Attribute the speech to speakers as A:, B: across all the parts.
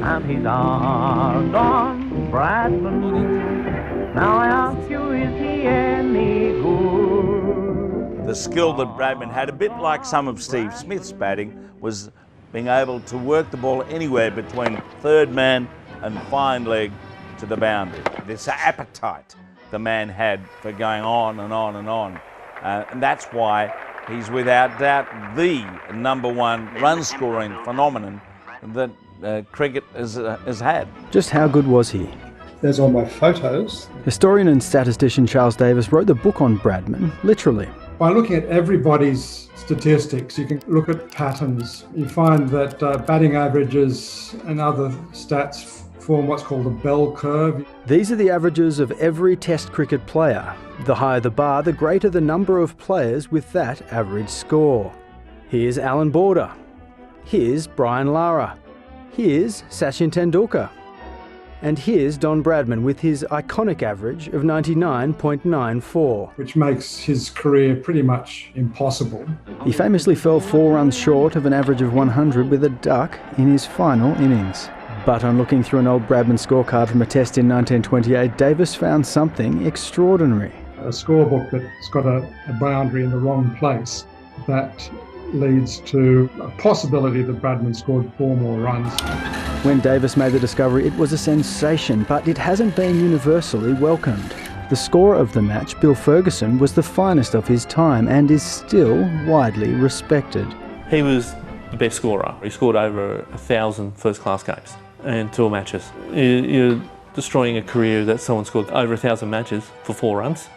A: and he's our Don Bradman. Now I ask you, is he any good?
B: The skill that Bradman had, a bit like some of Steve Smith's batting, was being able to work the ball anywhere between third man and fine leg to the boundary. This appetite the man had for going on and on and on. And that's why he's without doubt the #1 run-scoring phenomenon that cricket has had.
C: Just how good was he?
D: There's all my photos.
C: Historian and statistician Charles Davis wrote the book on Bradman, literally.
D: By looking at everybody's statistics, you can look at patterns. You find that batting averages and other stats form what's called a bell curve.
C: These are the averages of every Test cricket player. The higher the bar, the greater the number of players with that average score. Here's Alan Border. Here's Brian Lara. Here's Sachin Tendulkar. And here's Don Bradman with his iconic average of 99.94.
D: Which makes his career pretty much impossible.
C: He famously fell 4 runs short of an average of 100 with a duck in his final innings. But on looking through an old Bradman scorecard from a test in 1928, Davis found something extraordinary.
D: A scorebook that's got a boundary in the wrong place, that leads to a possibility that Bradman scored 4 more runs.
C: When Davis made the discovery, it was a sensation, but it hasn't been universally welcomed. The scorer of the match, Bill Ferguson, was the finest of his time and is still widely respected.
E: He was the best scorer. He scored over 1,000 first-class games and tour matches. You're destroying a career that someone scored over 1,000 matches for 4 runs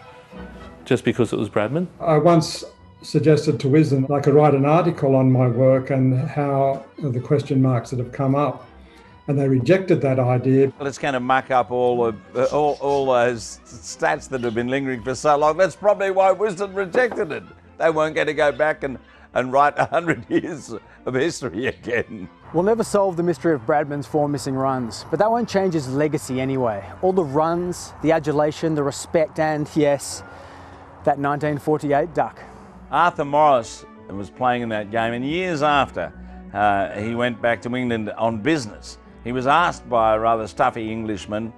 E: just because it was Bradman.
D: I once suggested to Wisdom I could write an article on my work and how the question marks that have come up, and they rejected that idea.
B: Well, it's going to muck up all those stats that have been lingering for so long. That's probably why Wisdom rejected it. They weren't going to go back and write 100 years of history again.
F: We'll never solve the mystery of Bradman's 4 missing runs, but that won't change his legacy anyway. All the runs, the adulation, the respect, and yes, that 1948 duck.
B: Arthur Morris was playing in that game, and years after he went back to England on business, he was asked by a rather stuffy Englishman,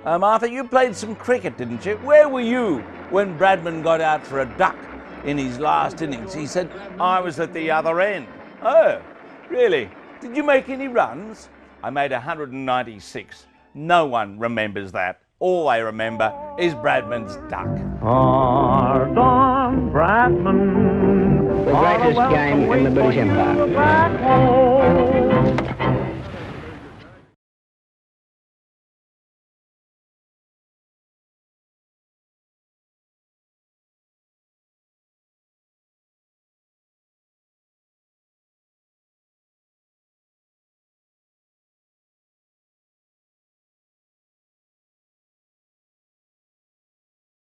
B: Arthur, you played some cricket, didn't you? Where were you when Bradman got out for a duck in his last innings? He said, I was at the other end. Oh, really? Did you make any runs? I made 196. No one remembers that. All they remember is Bradman's duck.
A: Our Don Bradman,
G: The greatest game in the British Empire.
A: back home.